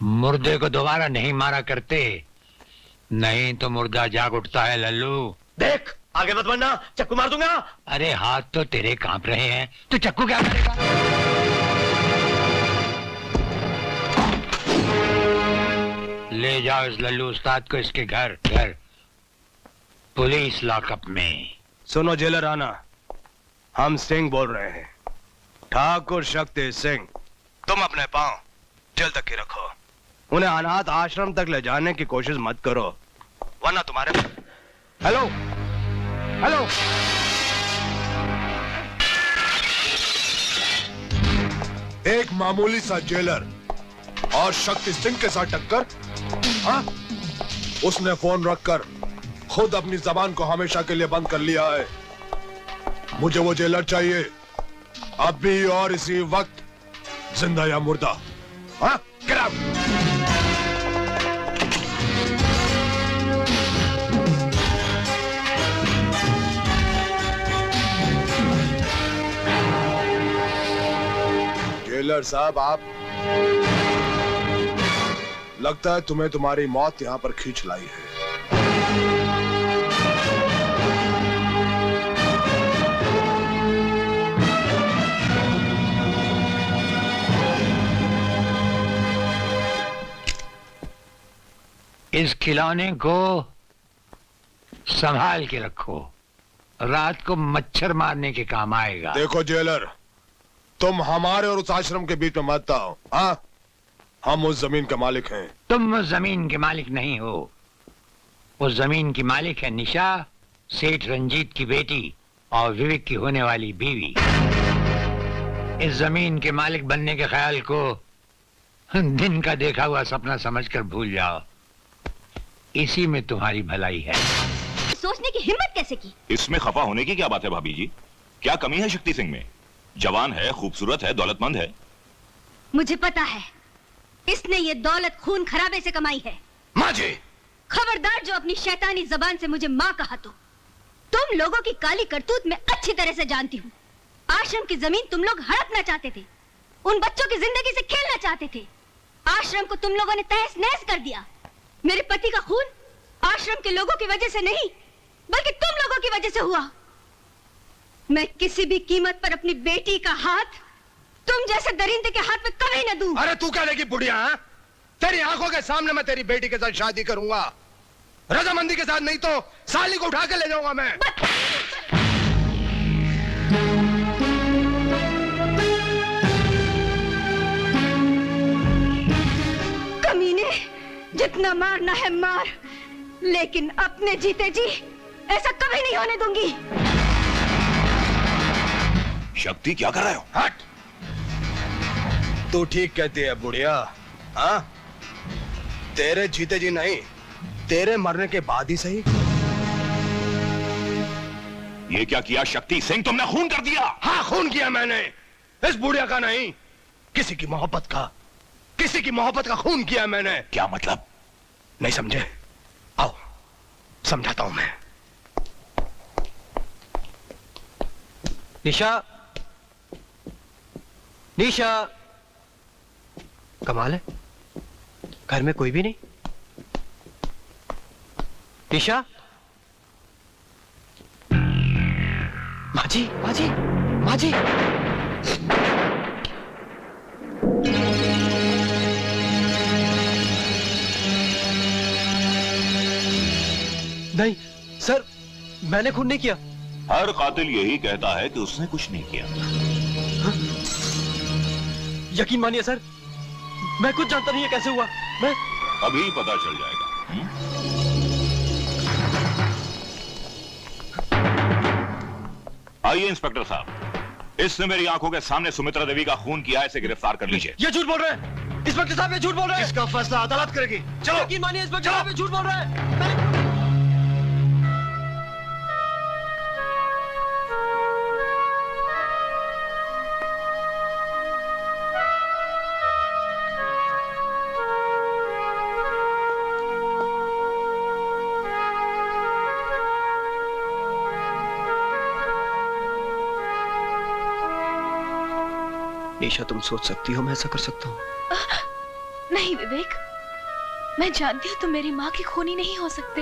मुर्दे को दोबारा नहीं मारा करते, नहीं तो मुर्दा जाग उठता है लल्लू। देख आगे मत बढ़ना, चक्कू मार दूंगा। अरे हाथ तो तेरे कांप रहे हैं, तू चक्कू क्या करेगा? ले जाओ इस लल्लू उस्ताद को इसके घर पुलिस लॉकअप में। सुनो जेलर राणा, हम सिंह बोल रहे हैं, ठाकुर शक्ति सिंह। तुम अपने पांव जेल तक ही रखो, उन्हें अनाथ आश्रम तक ले जाने की कोशिश मत करो, वरना तुम्हारे। हेलो हेलो, एक मामूली सा जेलर और शक्ति सिंह के साथ टक्कर। हाँ, उसने फोन रखकर खुद अपनी जबान को हमेशा के लिए बंद कर लिया है। मुझे वो जेलर चाहिए अभी और इसी वक्त, जिंदा या मुर्दा। हाँ, get out! जेलर साहब, आप लगता है तुम्हें तुम्हारी मौत यहां पर खींच लाई है। इस खिलौने को संभाल के रखो, रात को मच्छर मारने के काम आएगा। देखो जेलर, तुम हमारे और उस आश्रम के बीच में मत आओ। हाँ, हम उस जमीन के मालिक हैं। तुम उस जमीन के मालिक नहीं हो, उस जमीन की मालिक है निशा, सेठ रंजीत की बेटी और विवेक की होने वाली बीवी। इस जमीन के मालिक बनने के ख्याल को दिन का देखा हुआ सपना समझकर भूल जाओ, इसी में तुम्हारी भलाई है। सोचने की हिम्मत कैसे की? इसमें खफा होने की क्या बात है भाभी जी? क्या कमी है शक्ति सिंह में? जवान है, खूबसूरत है, दौलतमंद है। मुझे पता है, इसने ये दौलत खून खराबे से कमाई है। माँ जी, खबरदार जो अपनी शैतानी जबान से मुझे माँ कहा तो। तुम लोगों की काली करतूत मैं अच्छी तरह से जानती हूँ। आश्रम की जमीन तुम लोग हड़पना चाहते थे, उन बच्चों की जिंदगी से खेलना चाहते थे। आश्रम को तुम लोगों ने तहस नहस कर दिया। मेरे पति का खून आश्रम के लोगों की वजह से नहीं, बल्कि तुम लोगों की वजह से हुआ। मैं किसी भी कीमत पर अपनी बेटी का हाथ तुम जैसे दरिंदे के हाथ में कभी न दूं। अरे तू क्या लेगी बुढ़िया? तेरी आंखों के सामने मैं तेरी बेटी के साथ शादी करूंगा, रजामंदी के साथ, नहीं तो साली को उठा के ले जाऊंगा मैं। कमीने, जितना मारना है मार, लेकिन अपने जीते जी ऐसा कभी नहीं होने दूंगी। शक्ति क्या कर रहे हो? हट! तू ठीक कहती है बुढ़िया। हाँ, तेरे जीते जी नहीं, तेरे मरने के बाद ही सही। ये क्या किया शक्ति सिंह? तुमने खून कर दिया। हाँ, खून किया मैंने, इस बुढ़िया का नहीं, किसी की मोहब्बत का, किसी की मोहब्बत का खून किया मैंने। क्या मतलब? नहीं समझे? आओ समझाता हूं मैं। निशा, निशा, कमाल है, घर में कोई भी नहीं। निशा, माजी, माजी, माजी। नहीं सर, मैंने खून नहीं किया। हर कातिल यही कहता है कि उसने कुछ नहीं किया। हाँ? यकीन मानिए सर, मैं कुछ जानता नहीं है कैसे हुआ। मैं अभी पता चल जाएगा। आइए इंस्पेक्टर साहब, इसने मेरी आंखों के सामने सुमित्रा देवी का खून किया है, इसे गिरफ्तार कर लीजिए। ये झूठ बोल रहे हैं इंस्पेक्टर साहब, ये झूठ बोल रहे हैं। इसका फैसला अदालत करेगी। चलो। यकीन मानिए इंस्पेक्टर साहब, ये झूठ बोल रहे हैं। निशा, तुम सोच सकती हो मैं ऐसा कर सकता हूँ? नहीं विवेक, मैं जानती हूँ तुम मेरी माँ के खूनी नहीं हो सकते,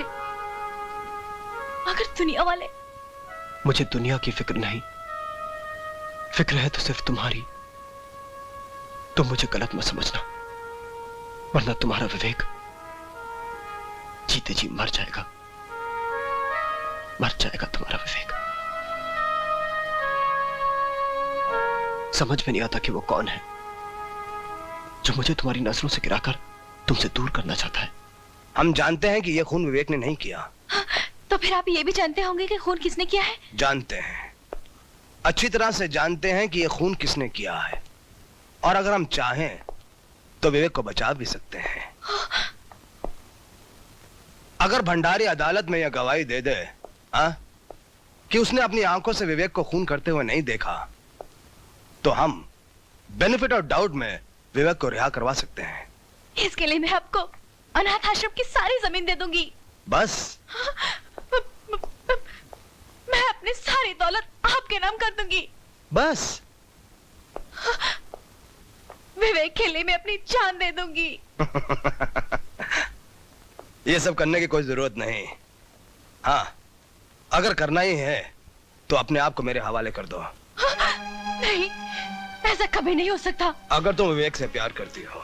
मगर दुनिया वाले। मुझे दुनिया की फिक्र नहीं, फिक्र है तो सिर्फ तुम्हारी। तुम मुझे गलत मत समझना, वरना तुम्हारा विवेक जीते जी मर जाएगा, मर जाएगा तुम्हारा विवेक। समझ में नहीं आता कि वो कौन है जो मुझे तुम्हारी नजरों से गिराकर तुमसे दूर करना चाहता है। हम जानते हैं कि यह खून विवेक ने नहीं किया। तो फिर आप ये भी जानते होंगे कि खून किसने किया है? जानते हैं, अच्छी तरह से जानते हैं कि यह खून किसने किया है, और अगर हम चाहें तो विवेक को बचा भी सकते हैं। अगर भंडारी अदालत में यह गवाही दे दे कि उसने अपनी आंखों से विवेक को खून करते हुए नहीं देखा, तो हम बेनिफिट ऑफ डाउट में विवेक को रिहा करवा सकते हैं। इसके लिए मैं आपको अनाथ आश्रम की सारी जमीन दे दूंगी। बस मैं अपनी सारी दौलत आपके नाम कर दूंगी। बस विवेक के लिए मैं अपनी जान दे दूंगी। ये सब करने की कोई जरूरत नहीं। हाँ, अगर करना ही है तो अपने आप को मेरे हवाले कर दो। नहीं, ऐसा कभी नहीं हो सकता। अगर तुम विवेक से प्यार करती हो,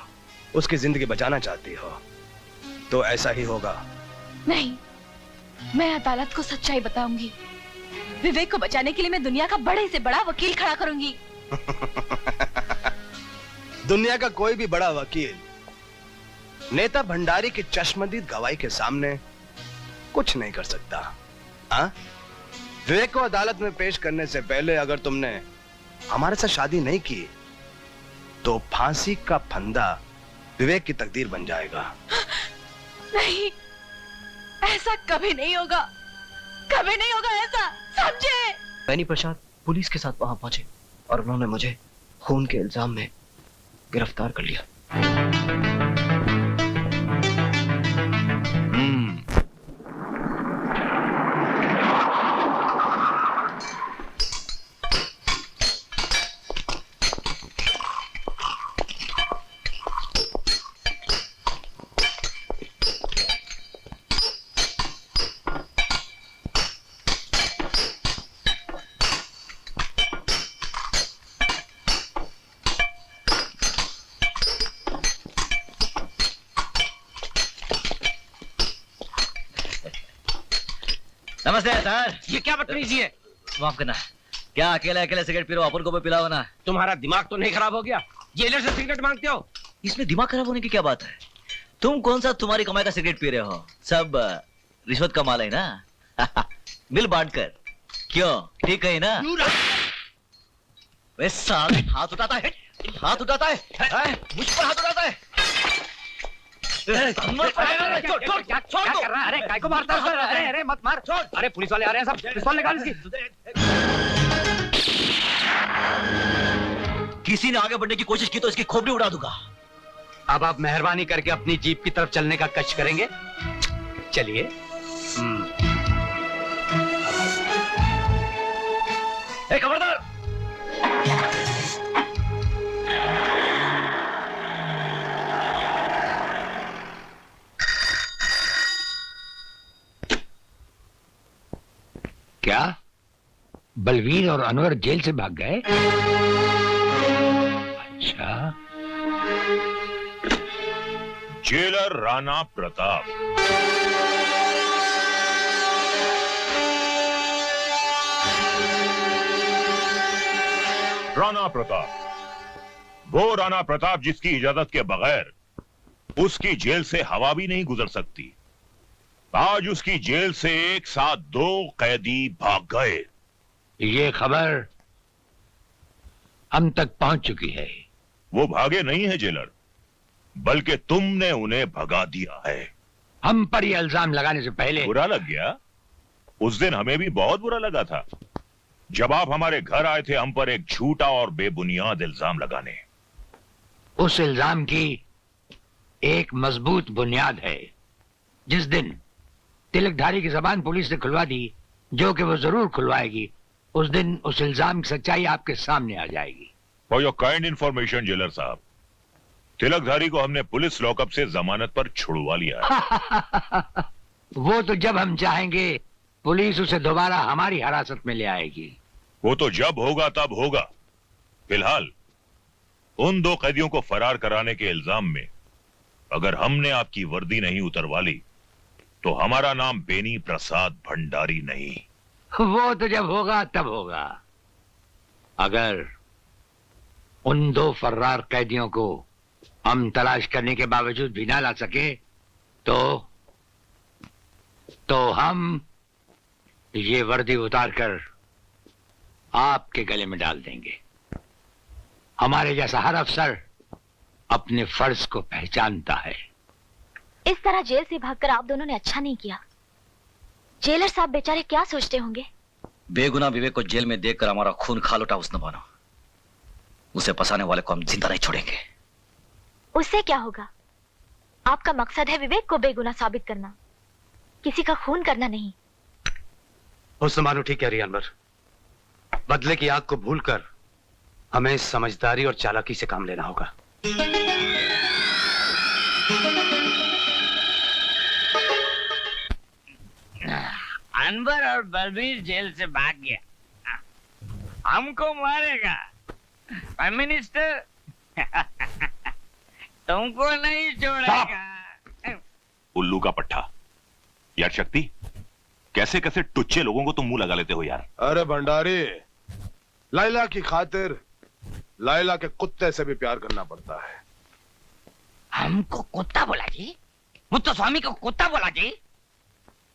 उसकी जिंदगी बचाना चाहती हो, तो ऐसा ही होगा। नहीं, मैं अदालत को सच्चाई बताऊंगी। विवेक को बचाने के लिए मैं दुनिया का बड़े से बड़ा वकील खड़ा करूंगी। दुनिया का कोई भी बड़ा वकील नेता भंडारी की चश्मदीद गवाही के सामने कुछ नहीं कर सकता। हाँ? विवेक को अदालत में पेश करने से पहले अगर तुमने हमारे साथ शादी नहीं की, तो फांसी का फंदा विवेक की तकदीर बन जाएगा। नहीं, ऐसा कभी नहीं होगा, कभी नहीं होगा ऐसा, समझे? बैनी प्रसाद पुलिस के साथ वहां पहुंचे और उन्होंने मुझे खून के इल्जाम में गिरफ्तार कर लिया। नमस्ते सर। ये क्या बदतमीजी है? माफ करना, क्या अकेले अकेले सिगरेट पी रहे हो? अपन को भी पिलाओ ना। तुम्हारा दिमाग तो नहीं खराब हो गया? जेलर से सिगरेट मांगते हो? इसमें दिमाग खराब होने की क्या बात है? तुम कौन सा तुम्हारी कमाई का सिगरेट पी रहे हो? सब रिश्वत का माल है ना। बिल बांट कर। क्यों, ठीक है ना? वे साले हाथ उठाता है, हाथ उठाता है, मुझ पर हाथ उठाता है। अरे काय को मारता है? अरे अरे मत मार। अरे पुलिस वाले आ रहे हैं, सब पिस्तौल निकाल इसकी। किसी ने आगे बढ़ने की कोशिश की तो इसकी खोपड़ी उड़ा दूंगा। अब आप मेहरबानी करके अपनी जीप की तरफ चलने का कष्ट करेंगे? चलिए। खबरदार! क्या बलवीर और अनवर जेल से भाग गए? अच्छा, जेलर राणा प्रताप। राणा प्रताप, वो राणा प्रताप जिसकी इजाजत के बगैर उसकी जेल से हवा भी नहीं गुजर सकती। आज उसकी जेल से एक साथ 2 कैदी भाग गए। ये खबर हम तक पहुंच चुकी है। वो भागे नहीं है जेलर, बल्कि तुमने उन्हें भगा दिया है। हम पर ये इल्जाम लगाने से पहले बुरा लग गया? उस दिन हमें भी बहुत बुरा लगा था जब आप हमारे घर आए थे हम पर एक झूठा और बेबुनियाद इल्जाम लगाने। उस इल्जाम की एक मजबूत बुनियाद है। जिस दिन तिलकधारी की जबान पुलिस ने खुलवा दी, जो कि वो जरूर खुलवाएगी, उस दिन उस इल्जाम की सच्चाई आपके सामने आ जाएगी। For your kind information jailer साहब, तिलकधारी को हमने पुलिस लॉकअप से जमानत पर छुड़वा लिया है। वो तो जब हम चाहेंगे पुलिस उसे दोबारा हमारी हिरासत में ले आएगी। वो तो जब होगा तब होगा। फिलहाल उन 2 कैदियों को फरार कराने के इल्जाम में अगर हमने आपकी वर्दी नहीं उतरवा ली तो हमारा नाम बेनी प्रसाद भंडारी नहीं। वो तो जब होगा तब होगा। अगर उन 2 फर्रार कैदियों को हम तलाश करने के बावजूद भी ना ला सके तो हम ये वर्दी उतारकर आपके गले में डाल देंगे। हमारे जैसा हर अफसर अपने फर्ज को पहचानता है। इस तरह जेल से भागकर आप दोनों ने अच्छा नहीं किया। जेलर साहब बेचारे क्या सोचते होंगे? बेगुनाह विवेक को जेल में देखकर हमारा खून खाल उठा उसने मानो। उसे फंसाने वाले को हम जिंदा नहीं छोड़ेंगे। उससे क्या होगा? आपका मकसद है विवेक को बेगुनाह साबित करना, किसी का खून करना नहीं। हुस्न मानो ठीक कह रही है अनवर। बदले की आग को भूलकर हमें समझदारी और चालाकी से काम लेना होगा। अनवर और बलबीर जेल से भाग गया, हमको मारेगा। प्राइम मिनिस्टर तुमको नहीं छोड़ेगा। उल्लू का पट्टा। यार शक्ति, कैसे कैसे टुच्चे लोगों को तुम मुंह लगा लेते हो यार। अरे भंडारी, लाइला की खातिर लाइला के कुत्ते से भी प्यार करना पड़ता है। हमको कुत्ता बोला जी? मुत्तो स्वामी को कुत्ता बोला जी?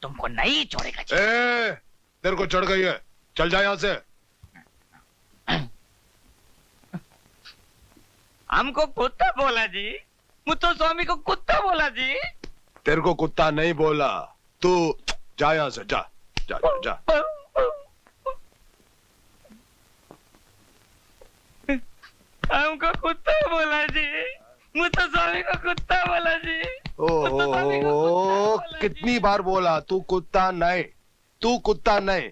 तुमको नहीं छोड़ेगा जी। तेरे को चढ़ गई है, चल जा यहां से। हमको कुत्ता बोला जी? मुत्तो स्वामी को कुत्ता बोला जी? तेरे को कुत्ता नहीं बोला, तू जा यहां से, जा जा जा, जा। हमको कुत्ता बोला जी, मुत्तो स्वामी को कुत्ता बोला जी। ओ कितनी बार बोला, तू कुत्ता नहीं, तू कुत्ता नहीं।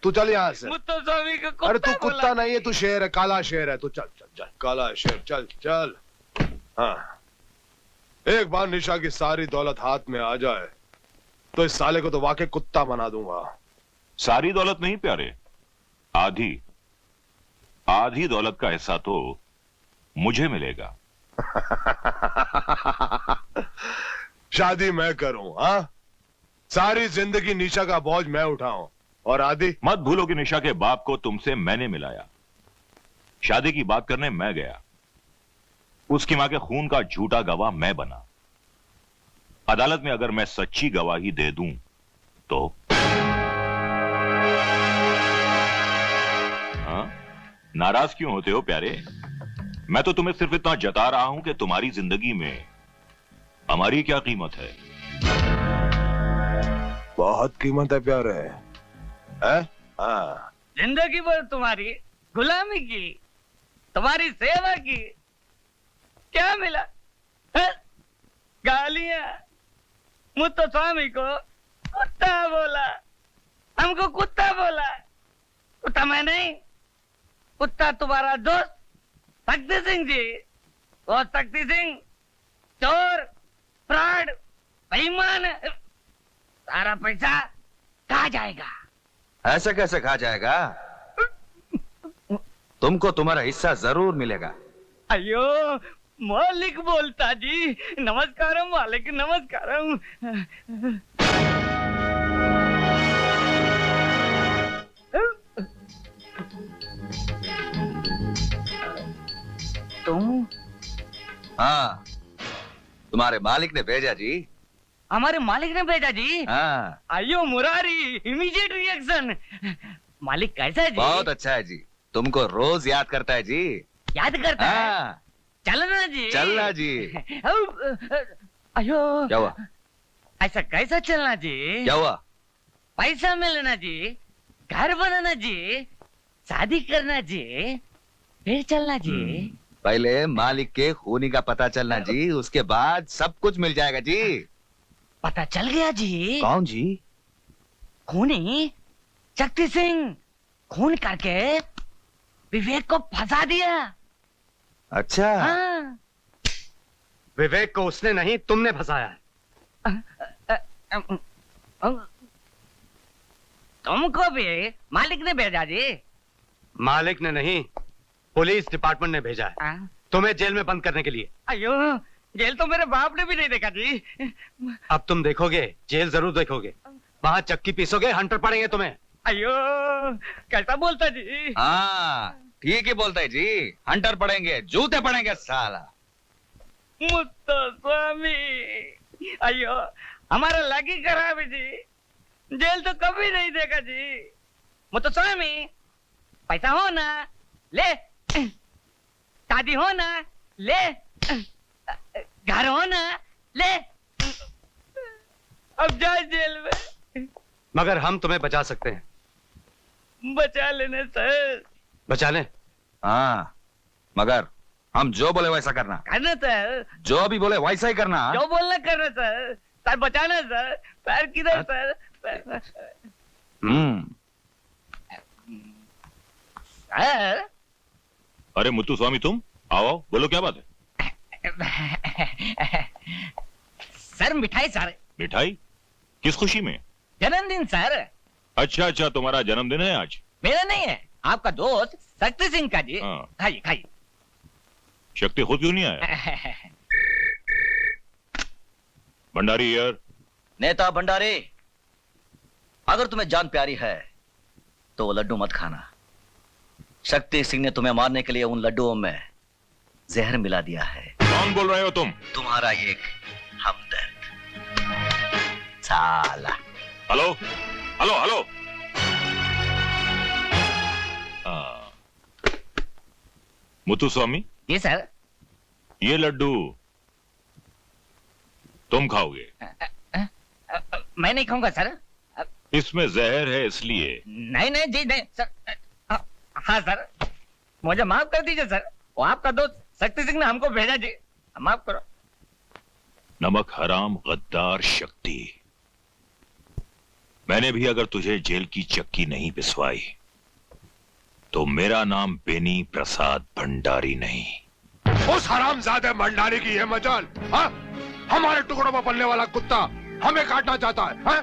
तू चल यहाँ से। मुत्तो स्वामी को कुत्ता। अरे तू कुत्ता नहीं है, तू शेर है, काला शेर है। तू चल चल चल, काला शेर, चल चल। हाँ, एक बार निशा की सारी दौलत हाथ में आ जाए तो इस साले को तो वाकई कुत्ता बना दूंगा। सारी दौलत नहीं प्यारे, आधी आधी दौलत का हिस्सा तो मुझे मिलेगा। शादी मैं करूं, हाँ? सारी जिंदगी निशा का बोझ मैं उठाऊं और आदि? मत भूलो कि निशा के बाप को तुमसे मैंने मिलाया। शादी की बात करने मैं गया, उसकी मां के खून का झूठा गवाह मैं बना। अदालत में अगर मैं सच्ची गवाही दे दूं तो हाँ? नाराज क्यों होते हो प्यारे? मैं तो तुम्हें सिर्फ इतना जता रहा हूं कि तुम्हारी जिंदगी में हमारी क्या कीमत है। बहुत कीमत है प्यारे, है? हाँ। जिंदगी भर तुम्हारी गुलामी की, तुम्हारी सेवा की, क्या मिला? गालियां। मुत्तो स्वामी को कुत्ता बोला, हमको कुत्ता बोला। कुत्ता मैं नहीं, कुत्ता तुम्हारा दोस्त शक्ति सिंह जी। वो शक्ति सिंह चोर, फ्रॉड, बेईमान। सारा पैसा कहाँ जाएगा? ऐसे कैसे कहा जाएगा? तुमको तुम्हारा हिस्सा जरूर मिलेगा। अयो मालिक बोलता जी। नमस्कारम मालिक, नमस्कारम। तुम? हाँ, तुम्हारे मालिक ने भेजा जी। हमारे मालिक ने भेजा जी? हाँ। अयो मुरारी, इमीडिएट रिएक्शन। मालिक कैसा है जी? बहुत अच्छा है जी, तुमको रोज याद करता है जी। याद करता है? हाँ। चलना जी। चलना जी। अयो क्या हुआ? ऐसा कैसा चलना जी? क्या हुआ? पैसा मिलना जी, घर बनाना जी, शादी करना जी, फिर चलना जी। पहले मालिक के खूनी का पता चलना जी, उसके बाद सब कुछ मिल जाएगा जी। पता चल गया जी। कौन जी? खूनी शक्ति सिंह। खून करके विवेक को फंसा दिया। अच्छा। हाँ। विवेक को उसने नहीं, तुमने फंसाया है। तुमको भी मालिक ने भेजा जी। मालिक ने नहीं, पुलिस डिपार्टमेंट ने भेजा है तुम्हें जेल में बंद करने के लिए। अयो, जेल तो मेरे बाप ने भी नहीं देखा जी। अब तुम देखोगे, जेल जरूर देखोगे। वहां चक्की पीसोगे, हंटर पड़ेंगे तुम्हें। अयो, कैसा बोलता जी। हाँ ठीक ही बोलता है जी, हंटर पड़ेंगे, जूते पड़ेंगे साला। मुत्तो स्वामी, अयो हमारा लगी खराब है जी, जेल तो कभी नहीं देखा जी। मुत्तो स्वामी, पैसा हो ना ले, शादी हो ना ले, घर हो ना ले, अब जाए जेल में। मगर हम तुम्हें बचा सकते हैं। बचा लेने सर। बचा लें? हाँ, मगर हम जो बोले वैसा करना। करना सर। जो भी बोले वैसा ही करना। जो बोलना करना सर। सर बचाना सर। पैर किधर सर? सर। अरे मुत्तू स्वामी, तुम आओ, बोलो क्या बात है? सर मिठाई सर। मिठाई? किस खुशी में? जन्मदिन सर। अच्छा अच्छा, तुम्हारा जन्मदिन है आज? मेरा नहीं है, आपका दोस्त शक्ति सिंह का जी। हाँ। खाइए खाइए। शक्ति खुद क्यों नहीं आया? भंडारी यार। नेता भंडारी, अगर तुम्हें जान प्यारी है तो वो लड्डू मत खाना। शक्ति सिंह ने तुम्हें मारने के लिए उन लड्डुओं में जहर मिला दिया है। कौन बोल रहे हो तुम? तुम्हारा एक हमदर्द साला। Hello hello hello. Muthu Swami. जी सर। ये लड्डू तुम खाओगे? मैं नहीं खाऊंगा सर। इसमें जहर है इसलिए। नहीं नहीं जी नहीं सर। हाँ सर, मुझे माफ कर दीजिए सर। वो आपका दोस्त शक्ति सिंह ने हमको भेजा जी, माफ करो। नमक हराम गद्दार शक्ति, मैंने भी अगर तुझे जेल की चक्की नहीं पिसवाई तो मेरा नाम बेनी प्रसाद भंडारी नहीं। उस हरामजादे भंडारी की है मजाल। हाँ? हमारे टुकड़ों में पलने वाला कुत्ता हमें काटना चाहता है। हाँ?